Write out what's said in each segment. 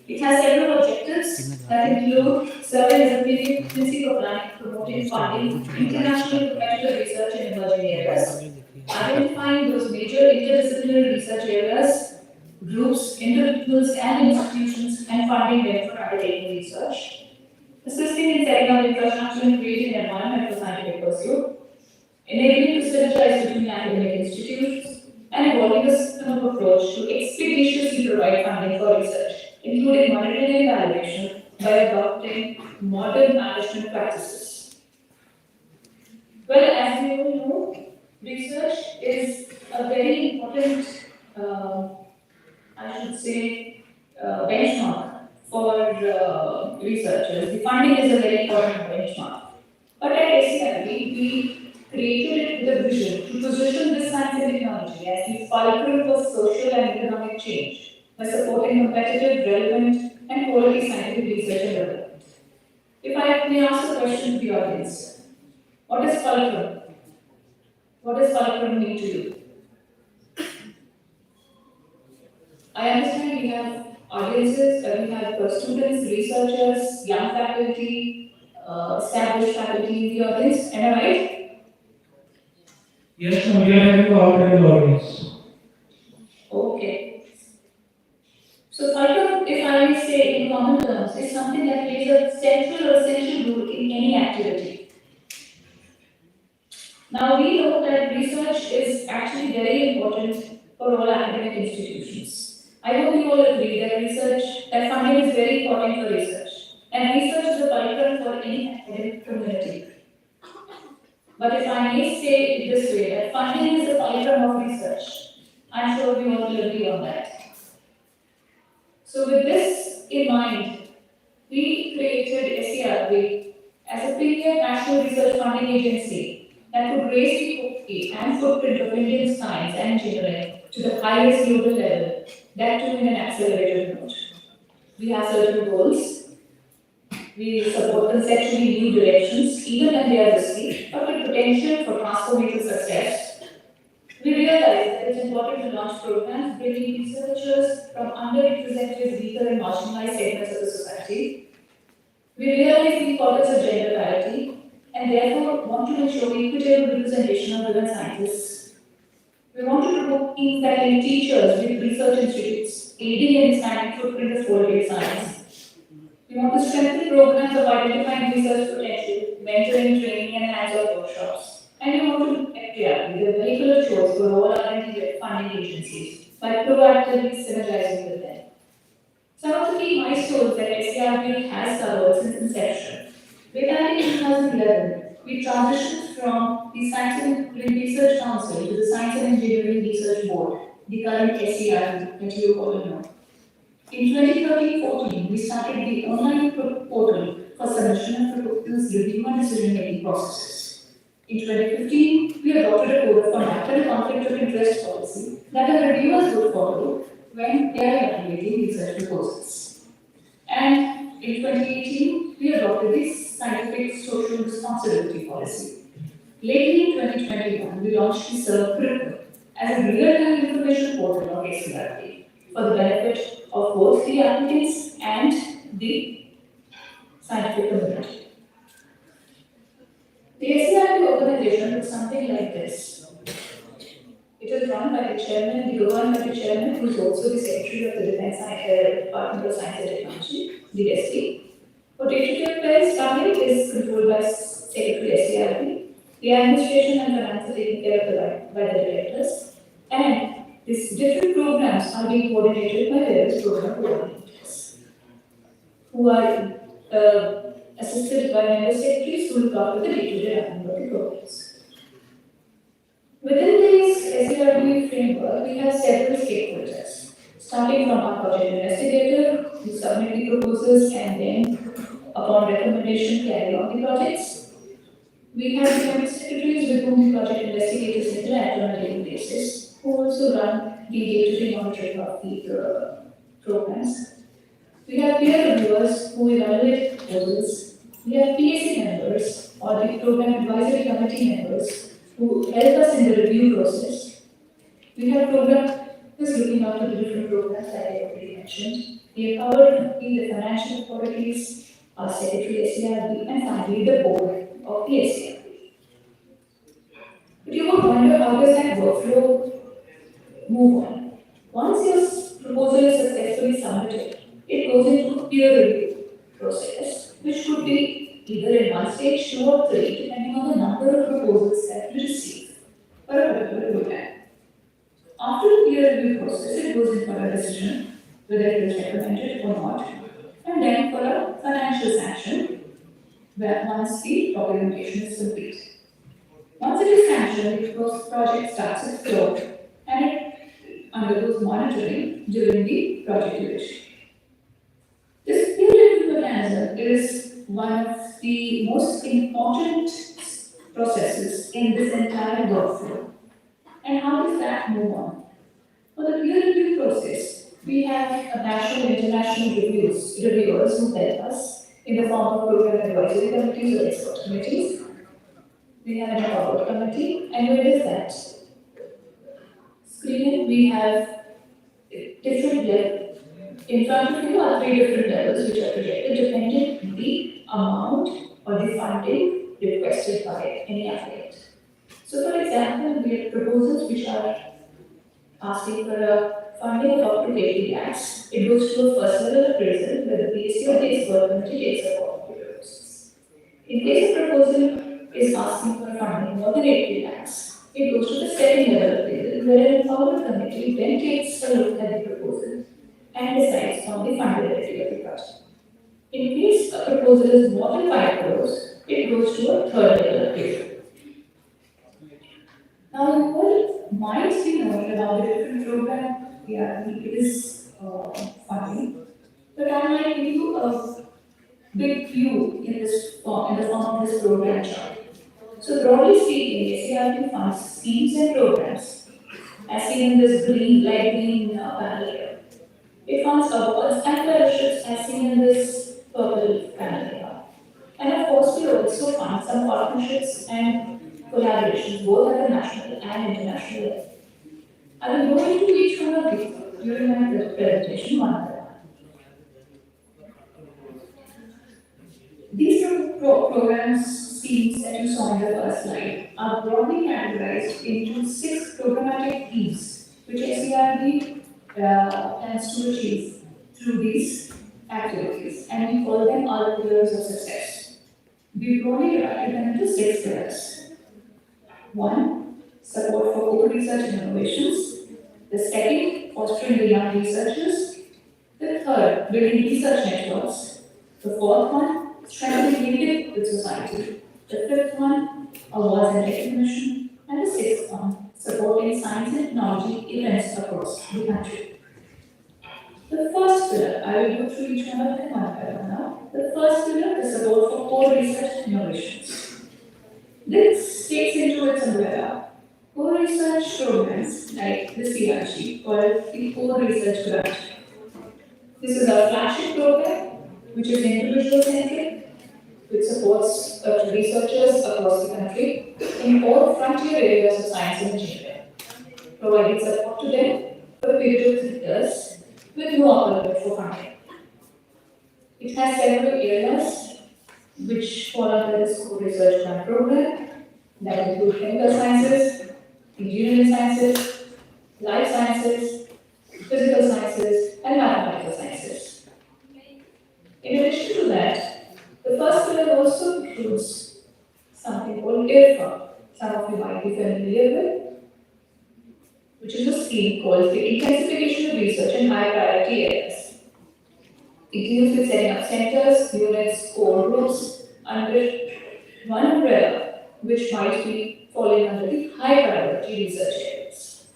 It has several objectives that include serving as a agency for planning, promoting funding, international competitive research in emerging areas, identifying those major interdisciplinary research areas, groups, individuals, and institutions, and funding them for undertaking research, assisting in setting up infrastructure and creating an environment for scientific pursuit, enabling to synergize between academic institutes, and evolving a system of approach to expeditiously provide funding for research, including monitoring and evaluation by adopting modern management practices. Well, as we all know, research is a very important, I should say, benchmark for researchers. The funding is a very important benchmark. But at SCRB, we created it with a vision to position this science and technology as the fulcrum for social and economic change by supporting competitive, relevant, and quality scientific research and development. If I may ask a question to the audience, what is fulcrum? What does fulcrum mean to you? I understand we have audiences, we have students, researchers, young faculty, established faculty in the audience. Am I right? Yes, we are having all kinds of audience. Okay. So fulcrum, if I may say in common terms, is something that plays a central or essential role in any activity. Now we know that research is actually very important for all academic institutions. I hope you all agree that funding is very important for research. And research is a fulcrum for any academic community. But if I may say it this way, that funding is the fulcrum of research, I'm sure we all will agree on that. So with this in mind, we created SCRB as a premier national research funding agency that could raise the quality and footprint of Indian science and engineering to the highest global level, that too in an accelerated mode. We have certain goals. We support conceptually new directions, even when they are risky, but with potential for transformative success. We realize that it's important to launch programs bringing researchers from underrepresented, weaker, and marginalized segments of the society. We realize the importance of gender parity and therefore want to ensure equitable representation of women scientists. We want to promote teams that link teachers with research institutes, aiding in expanding footprint of quality science. We want to strengthen programs of identifying research potential, mentoring, training, and hands-on workshops. And we want to make be the vehicle of choice for all R&D funding agencies by proactively synergizing with them. Some of the key milestones that SCRB has covered since inception. Way back in 2011, we transitioned from the Science and Engineering Research Council to the Science and Engineering Research Board, the current SCRB that you all know. In 2013-14, we started the online portal for submission of proposals, review and decision-making processes. In 2015, we adopted a code of conduct and a conflict of interest policy that the reviewers would follow when they are evaluating research proposals. And in 2018, we adopted the scientific social responsibility policy. Lately, in 2021, we launched the SERV as a real-time information portal of SCRB for the benefit of both the applicants and the scientific community. The SCRB organization looks something like this. It is run by the chairman, the governed by the chairman, who is also the secretary of the Department of Science and Technology, DST. For day-to-day affairs, staffing is controlled by Secretary SCRB. The administration and finance are taken care of by the directors, and these different programs are being coordinated by various program coordinators, who are assisted by member secretaries who look after the day-to-day running of the programs. Within this SCRB framework, we have several stakeholders, starting from our project investigator, who submit the proposals and then, upon recommendation, carry on the projects. We have the member secretaries with whom the project investigators interact on a daily basis, who also run the day-to-day monitoring of the programs. We have peer reviewers who evaluate proposals. We have PAC members, or the program advisory committee members, who help us in the review process. We have programs looking after the different programs that I already mentioned. We have covered the financial authorities, our secretary SCRB, and finally the board of the SCRB. But you would wonder how does that workflow move on? Once your proposal is successfully submitted, it goes into a peer review process, which could be either in one stage, two, or three, depending on the number of proposals that we receive for a particular program. After the peer review process, it goes in for a decision whether it is recommended or not, and then for a financial sanction, where once the documentation is complete. Once it is sanctioned, the project starts its flow, and it undergoes monitoring during the project duration. This peer review mechanism is one of the most important processes in this entire workflow. And how does that move on? For the peer review process, we have a national and international reviewers who help us in the form of program advisory committees or expert committees. We have an award committee, and where is that? Screen, we have different levels. In front of you are three different levels which are projected depending on the amount or the funding requested by any applicant. So, for example, we have proposals which are asking for a funding of up to 80 lakhs. It goes to a first level appraisal where the PSC or the expert committee takes a call of the proposals. In case a proposal is asking for funding more than 80 lakhs, it goes to the second level appraisal where an award committee then takes a look at the proposal and decides on the fundability of the project. In case a proposal is more than 5 crores, it goes to a third level appraisal. Now, you will might be knowing about the different program it is funding, but I might give you a big view in this form, in the form of this program chart. So, broadly speaking, SCRP funds schemes and programs, as seen in this light green panel here. It funds awards and fellowships, as seen in this purple panel here. And of course, we also fund some partnerships and collaborations, both at the national and international level. I will go into each one of these during my presentation one by one. These programs, schemes that you saw in the first slide, are broadly categorized into 6 programmatic themes, which SCRB plans to achieve through these activities, and we call them our pillars of success. We broadly divided them into 6 pillars. 1. Support for core research and innovations. The second, fostering the young researchers. The third, building research networks. The fourth one, strengthening linkage with society. The fifth one, awards and recognition. And the sixth one, supporting science and technology events across the country. The first pillar, I will go through each one of them one by one now. The first pillar is support for core research and innovations. This takes into its umbrella core research programs like the CRG called the Core Research Grant. This is our flagship program, which is individual centric, which supports researchers across the country in all frontier areas of science and engineering, providing support to them for a period of 3 years with no upper limit for funding. It has several areas which fall under this core research grant program, that include chemical sciences, engineering sciences, life sciences, physical sciences, and mathematical sciences. In addition to that, the first pillar also includes something called IRFA, some of you might be familiar with, which is a scheme called the Intensification of Research in High Priority Areas. It deals with setting up centers, units, core groups under one umbrella, which might be falling under the high priority research areas.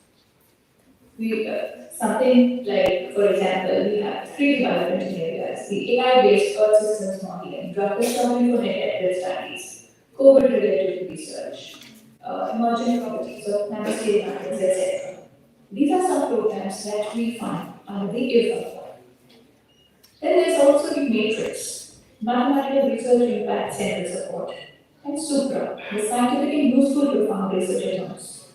Something like, for example, we have 3 development areas: the AI-based Earth systems modeling, drug discovery for net studies, COVID-related research, emerging properties of nanoscale methods, etc. These are some programs that we fund under the IRFA. Then there's also the matrix, mathematical research impact center support, and SUPRA, the scientific and useful profound research advance.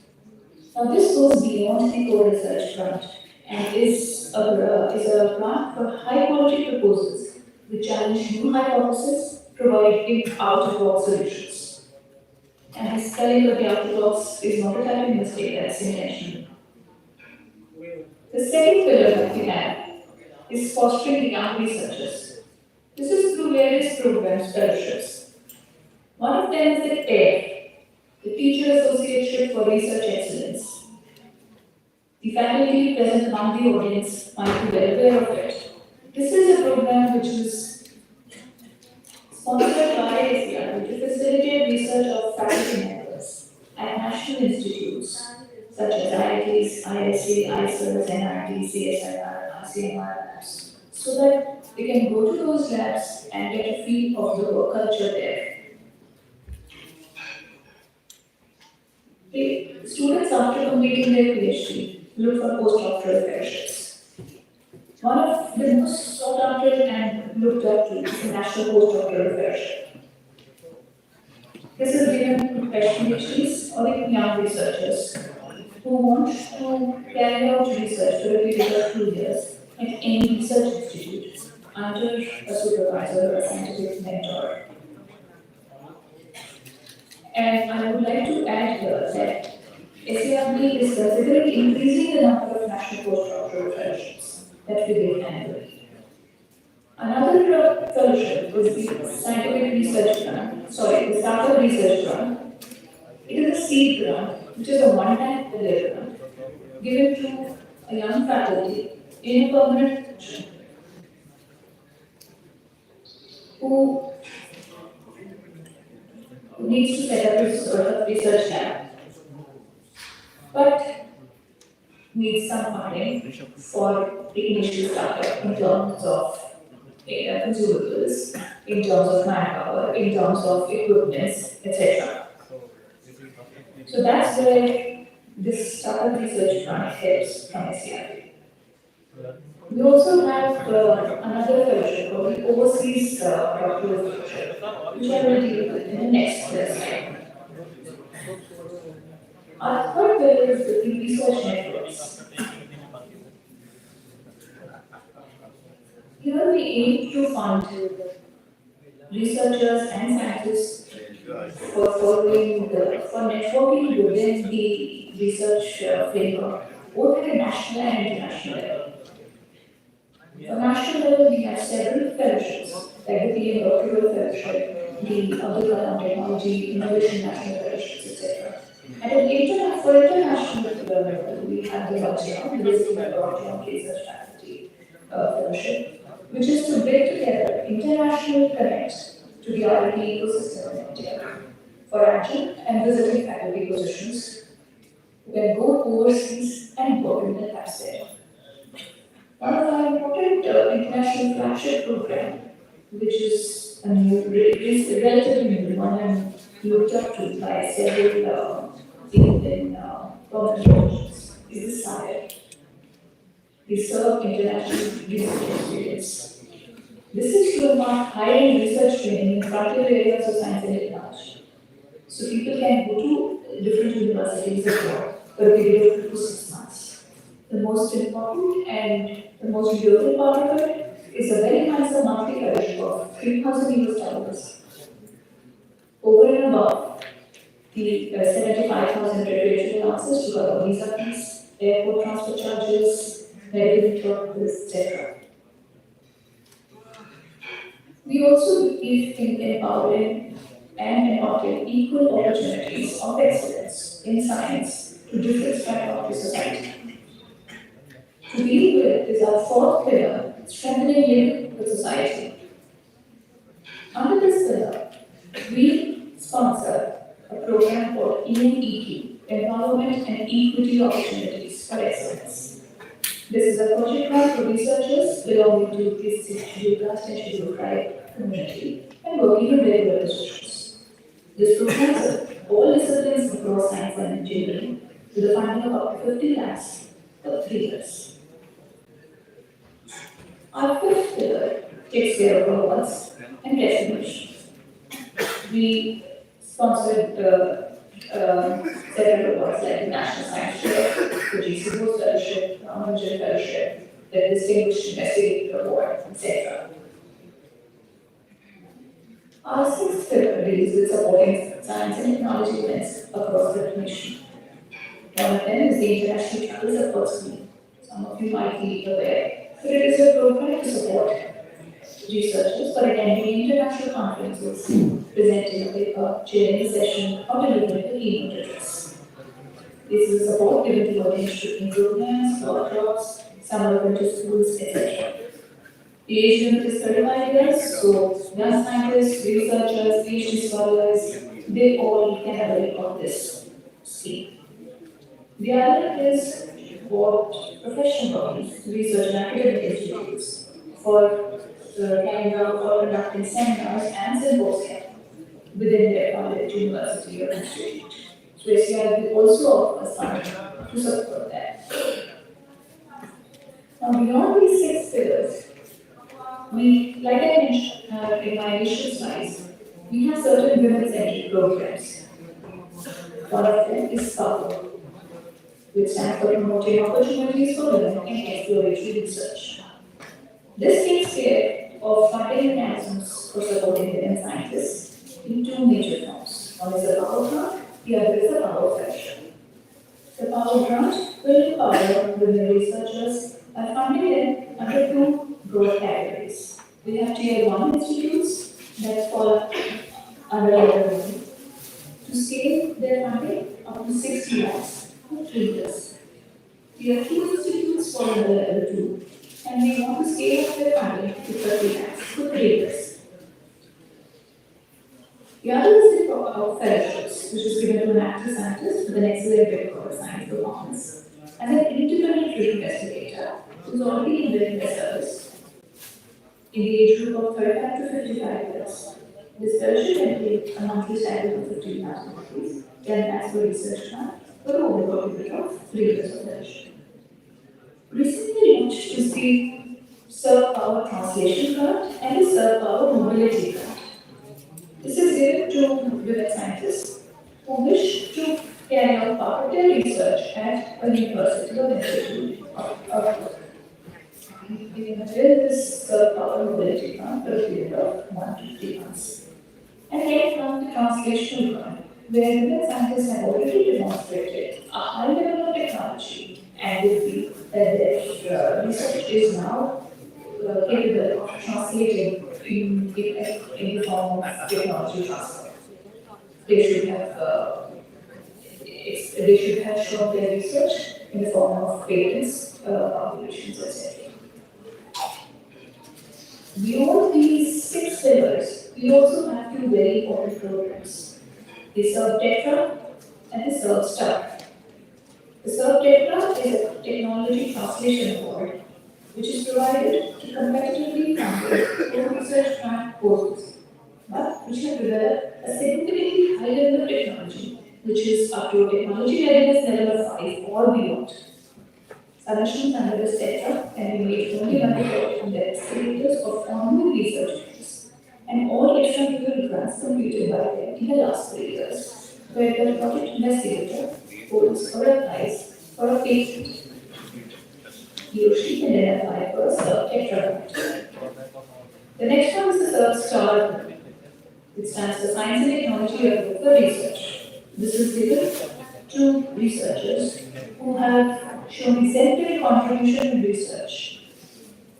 Now this goes beyond the core research grant and is a grant for high quality proposals which challenge new hypotheses, providing out-of-box solutions. And his spelling of the out-of-box is not a typing mistake, that's intentional. The second pillar that we have is fostering the young researchers. This is through various programs, fellowships. One of them is the TARE, the Teacher Association for Research Excellence. The faculty present among the audience might be well aware of it. This is a program which is sponsored by ISFCP to facilitate research of faculty members at national institutes such as IITs, ISC, ISRS, NIT, CSIR, ICMR labs, so that they can go to those labs and get a feel of the work culture there. The students, after completing their PhD, look for postdoctoral fellowships. One of the most sought after and looked up to is the National Postdoctoral Fellowship. This is given to fresh PhDs or even young researchers who want to carry out research for a period of 2 years at any research institute under a supervisor or a scientific mentor. And I would like to add here that SARB is considering increasing the number of national postdoctoral fellowships that we give annually. Another fellowship is the Scientific Research Grant, the Startup Research Grant. It is a seed grant, which is a one-time career grant given to a young faculty in a permanent position who needs to set up a sort of research lab, but needs some funding for the initial startup in terms of consumables, in terms of manpower, in terms of equipment, etc. So that's where this startup research grant helps from SCRP. We also have another fellowship called the Overseas Doctoral Fellowship, which I will deal with in the next slide. Our third pillar is the research networks. Here we aim to fund researchers and scientists for networking within the research framework, both at a national and international level. On national level, we have several fellowships, like the PM Doctoral Fellowship, the Abdul Kalam Technology, Innovation National Fellowships, etc. At an international level, we have the Rajya, the Joint Research Faculty Fellowship, which is to bring together international connect to the R&D ecosystem in India for adjunct and visiting faculty positions who can go overseas and work in the labs there. One of our important international flagship program, which is a relatively new one and looked up to by several Indian organizations, is the SIRE, the Serve International Research Experience. This is to mark high-end research training in frontier areas of science and technology. So people can go to different universities abroad for a period of 2 to 6 months. The most important and the most beautiful part of it is a very handsome monthly fellowship of $3,000 over and above the 75,000 preparatory allowances to cover visa fees, airport transfer charges, medical insurance, etc. We also believe in empowering and imparting equal opportunities of excellence in science to different strata of the society. To deal with is our fourth pillar, strengthening link with society. Under this pillar, we sponsor a program called EMEQ, Empowerment and Equity Opportunities for Excellence. This is a project grant for researchers belonging to the scheduled caste and scheduled tribe community and working in regular positions. This program is all disciplines across science and engineering with a funding of up to 50 lakhs for 3 years. Our fifth pillar takes care of awards and recognition. We sponsored several awards like the National Science Share, the GC Bose Fellowship, the Anujan Fellowship, the Distinguished Investigator Award, etc. Our sixth pillar deals with supporting science and technology events across the nation. One of them is the International Travel Support Scheme. Some of you might be aware that it is a program to support researchers for attending international conferences, presenting a paper, chairing a session, or delivering a keynote address. This is support given to organizational programs, workshops, summer winter schools, etc. The age limit is 35 years, so young scientists, researchers, PhD scholars, they all can avail of this scheme. The other is for professional bodies, research and academic institutes, for carrying out or conducting seminars and symposia within their college, university, or institute. So SCI will also offer funding to support that. Now, beyond these six pillars, like I mentioned in my initial slides, we have certain women-centered programs. One of them is SPAPO, which stands for Promoting Opportunities for Women in Exploratory Research. This takes care of funding mechanisms for supporting women scientists in two major forms. One is a power grant, the other is a power fellowship. The power grant will empower women researchers by funding them under two broad categories. We have Tier 1 institutes that fall under Level 1 to scale their funding up to 60 lakhs for 3 years. Tier 2 institutes fall under Level 2 and we want to scale up their funding to 30 lakhs for 3 years. The other is the fellowships, which is given to an active scientist with an excellent record of science performance as an independent investigator who is already in their service in the age group of 35 to 55 years. This fellowship can take a monthly salary of 15,000 rupees, 10 lakhs for research grant, for a overall period of 3 years of fellowship. Recently launched is the Serve Power Translation Grant and the Serve Power Mobility Grant. This is given to women scientists who wish to carry out part of their research at a university or institute of work. We will this power mobility grant for a period of 1 to 3 months. And then comes the translation grant, where women scientists have already demonstrated a high level of technology and they feel that their research is now capable of translating in the form of technology transfer. They should have shown their research in the form of patents, publications, etc. Beyond these six pillars, we also have two very important programs. The Serve Tetra and the Serve Star. The Serve Tetra is a technology translation award which is provided to competitively funded co-research grant courses, but which have developed a significantly high level of technology, which is up to technology readiness level of 5 or beyond. Submissions under this Tetra can be made only by the investigators of ongoing research, and all extramural grants completed by them in the last 3 years, where the project investigator holds or applies for a patent. He or she can then apply for a Serve Tetra grant. The next one is the Serve Star grant. It stands for Science and Technology Award for Research. This is given to researchers who have shown exemplary contribution in research.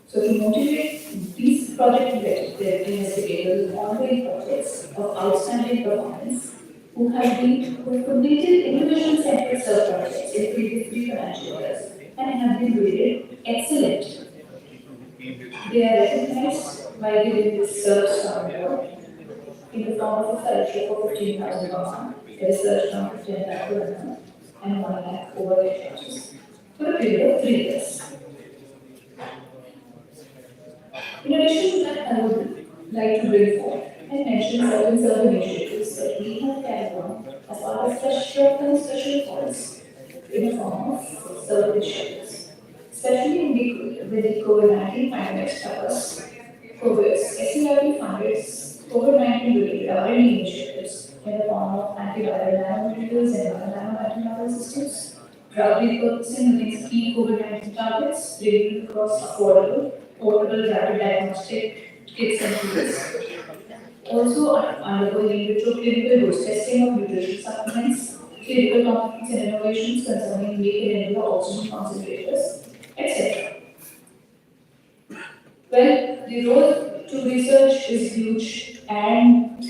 So to motivate these project investigators in ongoing projects of outstanding performance, who have completed innovation-centered serve projects in previous 3 financial years and have been rated excellent. They are recognized by giving this Serve Star Award in the form of a fellowship of 15,000 per month, a research grant of 10 lakh per annum, and 1 lakh over 8 years, for a period of 3 years. In addition to that, I would like to bring forth and mention certain serve initiatives that we have carried on as part of special calls in the form of serve initiatives, especially when the COVID-19 pandemic struck SCIP funded COVID-19 related R&D initiatives in the form form of antiviral nanomaterials and nanomaterial systems, drug repurposing against key COVID-19 targets, bringing across affordable, portable, rapid diagnostic kits and tools. Also undergoing in vitro clinical dose testing of nutrition supplements, clinical competence and innovations concerning make in India oxygen concentrators, etc. Well, the road to research is huge, and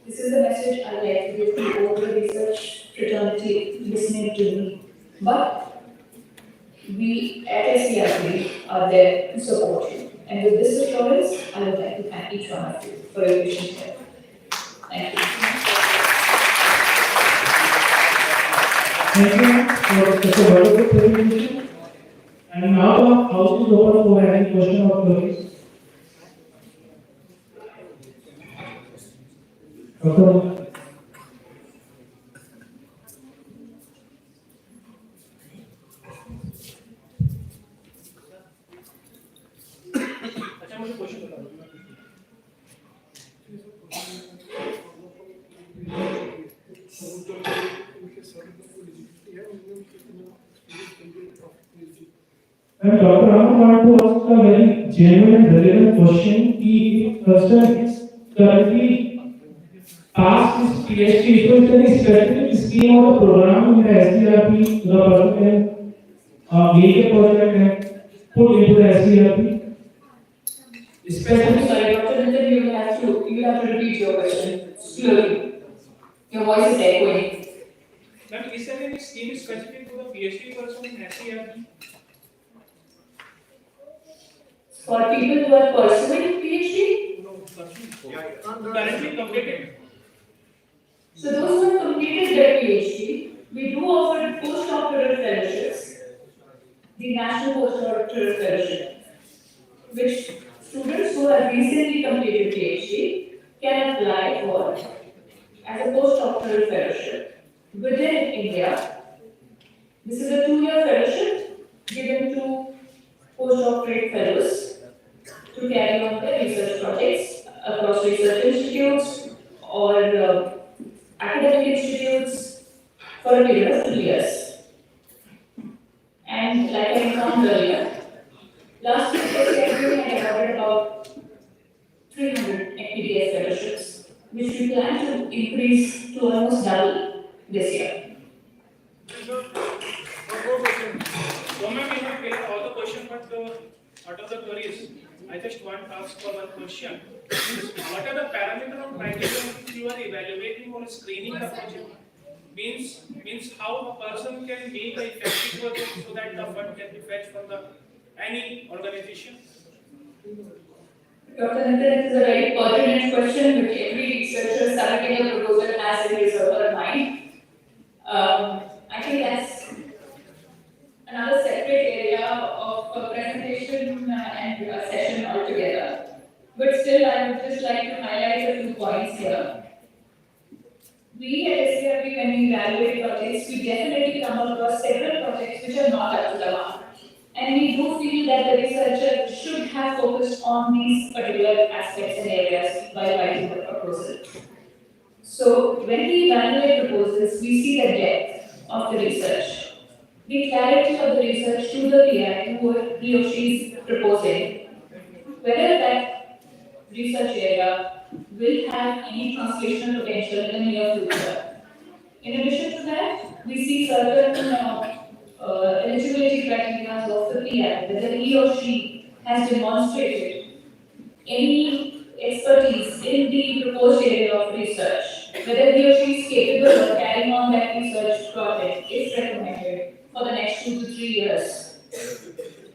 this is the message I like to give to all the research fraternity listening to me. But we at SCRP are there to support you. And with this assurance, I would like to thank each one of you for your patience here. Thank you. Thank you for such a wonderful presentation. And now the house is open for any question or queries. Dr. अच्छा मुझे question बता दो And Dr. Ram want to ask a very genuine and relevant question. If person is currently past his PhD, so is there any specific scheme or program in the SCRP the person can make a project and put into the SCRP? Especially, sorry, Dr. Nitin, you have to repeat your question slowly. Your voice is echoing. Ma'am, is there any scheme specific to the PhD person in SCRP? For people who are pursuing PhD? No, currently completed. So those who have completed their PhD, we do offer postdoctoral fellowships, the National Postdoctoral Fellowship, which students who have recently completed PhD can apply for as a postdoctoral fellowship within India. This is a 2-year fellowship given to postdoctorate fellows to carry on their research projects across research institutes or academic institutes for a period of 2 years. And like I informed earlier, last year we had awarded about 300 FPDS fellowships, which we plan to increase to almost double this year. So, ma'am, we have cleared all the questions, but out of the queries, I just want to ask for one question. What are the parameters or criteria which you are evaluating or screening the project? Means how a person can make an effective project so that the fund can be fetched from any organization? Dr. Nitin, it is a very pertinent question which every researcher submitting a proposal has in his or her mind. I think that's another separate area of presentation and session altogether. But still, I would just like to highlight a few points here. We at SCRP, when we evaluate projects, we definitely come across several projects which are not up to the mark. And we do feel that the researcher should have focused on these particular aspects and areas while writing the proposal. So, when we evaluate proposals, we see the depth of the research, the clarity of the research to the PI who he or she is proposing, whether that research area will have any translational potential in the near future. In addition to that, we see certain eligibility criteria of the PI, whether he or she has demonstrated any expertise in the proposed area of research, whether he or she is capable of carrying on that research project if recommended for the next 2 to 3 years.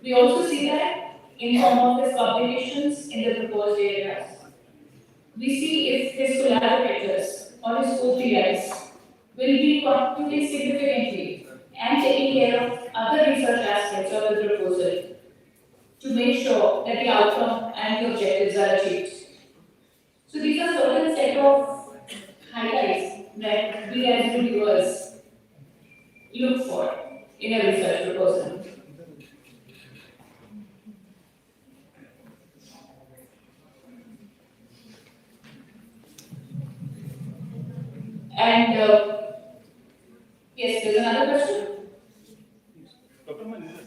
We also see that in form of his publications in the proposed areas. We see if his collaborators or his co-PIs will be contributing significantly and taking care of other research aspects of the proposal to make sure that the outcome and the objectives are achieved. So these are certain set of highlights that we as reviewers look for in a research proposal. And yes, there's another question. Dr. Manager.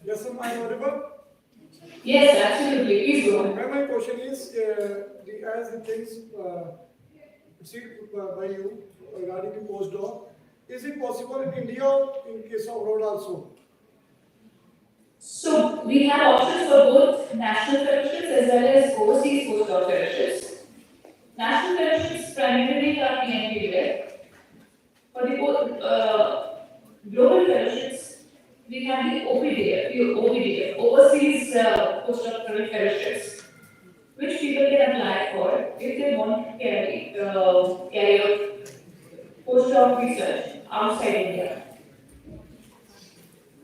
Yes, sir, I am audible. Yes, absolutely. Please go on. My question is, as the things proceed by you regarding the postdoc, is it possible in India or in case of abroad also? So we have options for both national fellowships as well as overseas postdoc fellowships. National fellowships primarily are PMP led. For the global fellowships, we have the OPDF, overseas postdoctoral fellowships, which people can apply for if they want to carry out postdoc research outside India.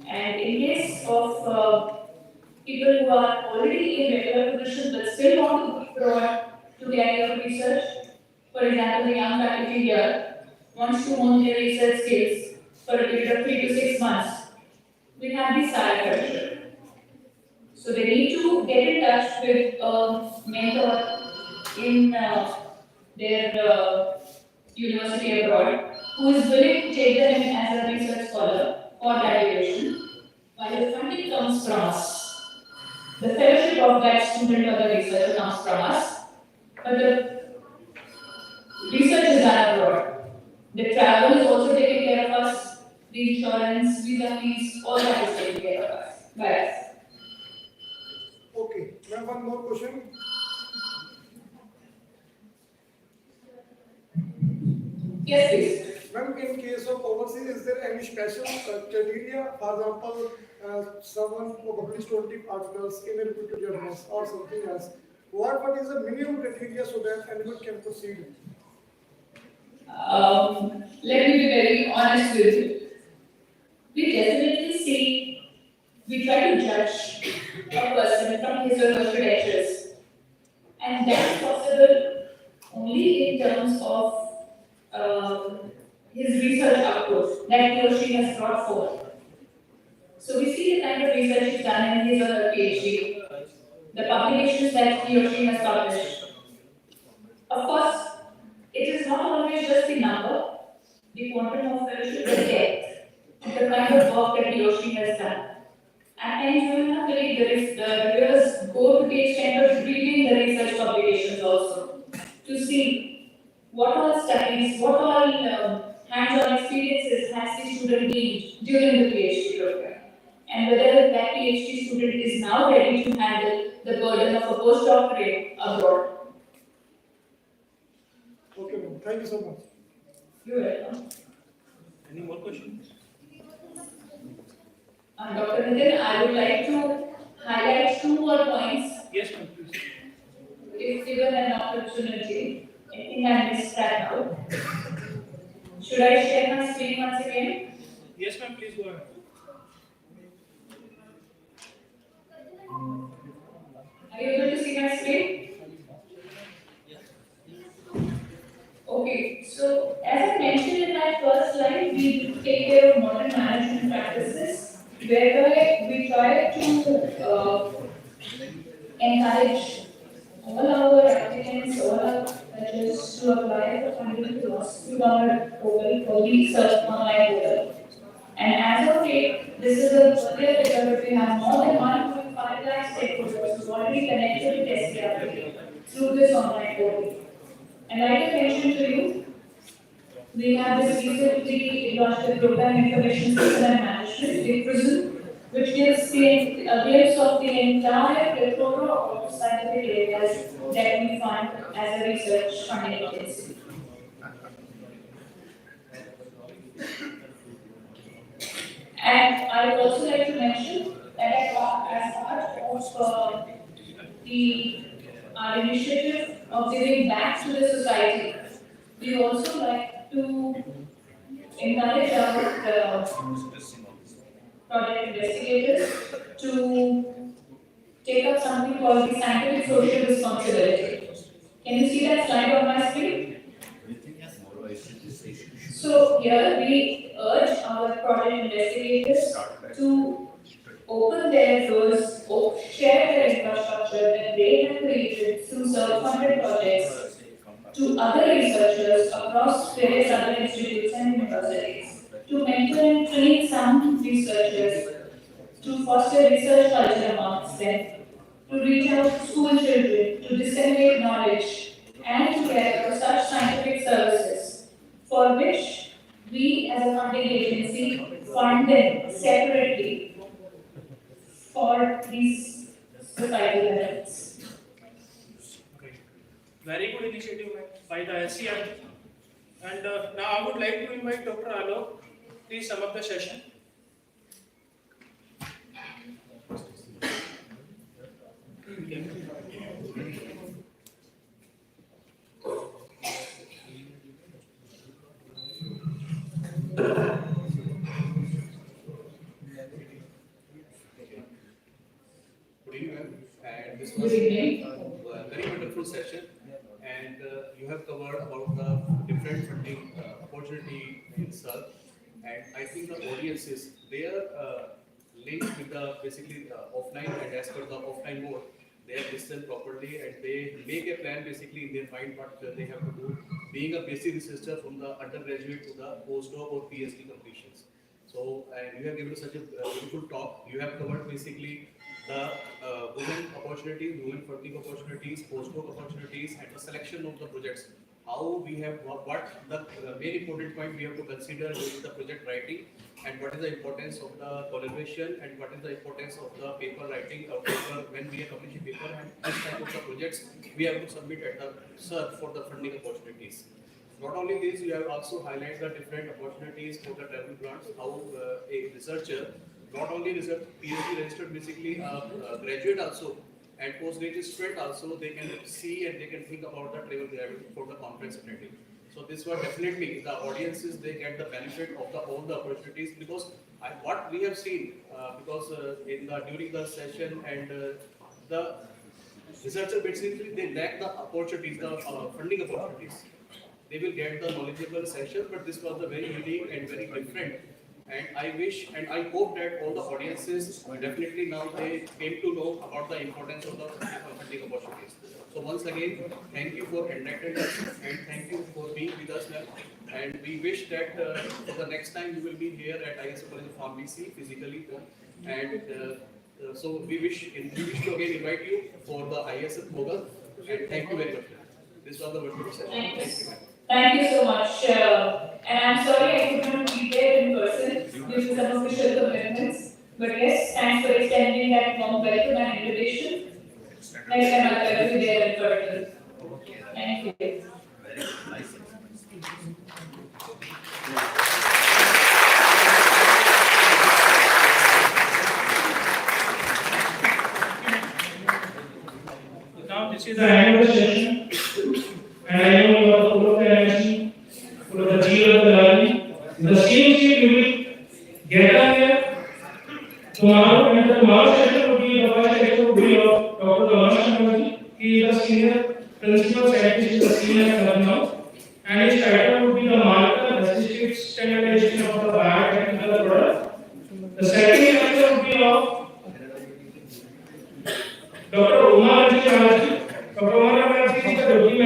And in case of people who are already in regular positions but still want to provide to carry out research, for example, a young faculty here wants to hone their research skills for a period of 3 to 6 months, we have the SAR fellowship. So they need to get in touch with a mentor in their university abroad who is willing to take them in as a research scholar for that duration, while the funding comes from us. The fellowship of that student or the researcher comes from us, but the research is done abroad. The travel is also taken care of us, the insurance, visa fees, all that is taken care of us by us. Okay, ma'am, one more question. Yes, please. Ma'am, in case of overseas, is there any special criteria? For example, someone who published 20 articles in a reputed journals or something else. What is the minimum criteria so that anyone can proceed? Let me be very honest with you. We definitely see, we try to judge a person from his or her credentials, and that's possible only in terms of his research output that he or she has brought forth. So we see the kind of research he's done in his or her PhD, the publications that he or she has published. Of course, it is not always just the number, the quantum of fellowship, the depth, the kind of work that he or she has done. At times, you will not believe the reviewers go to the extent of reading the research publications also to see what all studies, what all hands-on experiences has the student gained during the PhD program, and whether that PhD student is now ready to handle the burden of a postdoctorate abroad. Okay, ma'am. Thank you so much. You're welcome. Any more questions? Dr. Nitin, I would like to highlight 2 more points Yes, ma'am, please. if given an opportunity. I think I missed that out. Should I share my screen once again? Yes, ma'am, please go ahead. Are you able to see my screen? Okay, so as I mentioned in my first slide, we take care of modern management practices, whereby we try to encourage all our applicants, all our judges to apply for funding to us through our portal called the Search Online portal. And as of date, this is a earlier figure, but we have more than 1.5 lakh stakeholders who already connected to SCRP through this online portal. And like I mentioned to you, we have this recently launched the program Information System and Management, the PRISM, which gives a glimpse of the entire plethora of scientific areas that we fund as a research funding agency. And I would also like to mention that as part of our initiative of giving back to the society, we also like to encourage our project investigators to take up something called the scientific social responsibility. Can you see that slide on my screen? So here we urge our project investigators to open their doors, share their infrastructure that they have created through self-funded projects to other researchers across various other institutes and universities to mentor and train some researchers, to foster research culture amongst them, to reach out to school children, to disseminate knowledge, and to care for such scientific services, for which we as a funding agency fund them separately for these societal benefits. Very good initiative by the SCR. And now I would like to invite Dr. Alok. Please sum up the session. Good evening, ma'am. And this was a very wonderful session. And you have covered about the different funding opportunity in SERC. And I think the audiences, they are linked with the basically offline, and as per the offline mode, they have listened properly and they make a plan basically in their mind what they have to do, being a basic researcher from the undergraduate to the postdoc or PhD completions. So, and you have given such a beautiful talk. You have covered basically the women opportunities, women funding opportunities, postdoc opportunities, and the selection of the projects. How we have what the main important point we have to consider during the project writing, and what is the importance of the collaboration, and what is the importance of the paper writing or paper when we are publishing paper, and which type of the projects we have to submit at the search for the funding opportunities. Not only this, you have also highlighted the different opportunities for the travel grants, how a researcher, not only research, PhD registered basically graduate also, and postgraduate student also, they can see and they can think about the travel grant for the conference attending. So this was definitely the audiences, they get the benefit of the all the opportunities, because what we have seen, because in the during the session and the researcher basically they lack the opportunities, the funding opportunities. They will get the knowledgeable session, but this was a very unique and very different. And I wish and I hope that all the audiences definitely now they came to know about the importance of the funding opportunities. So once again, thank you for enlightening us and thank you for being with us, ma'am. And we wish that for the next time you will be here at ISFCON Farm BC physically. And so we wish to again invite you for the ISF Moga. And thank you very much. This was the virtual session. Thank you, ma'am. Thank you so much. And I'm sorry I could not be there in person due to some official commitments. But yes, thanks for extending that warm welcome and invitation. Next time I'll be there in person. Thank you. Now this is the end of the session. And I know you are full of the energy, full of the zeal of the learning. The same sheet you will gather here tomorrow, and the tomorrow session will be the first lecture will be of Dr. Ganesh. He is the senior principal scientist in the senior now, and his title will be the Marker Assisted Standardization of the Biotechnical Product. The second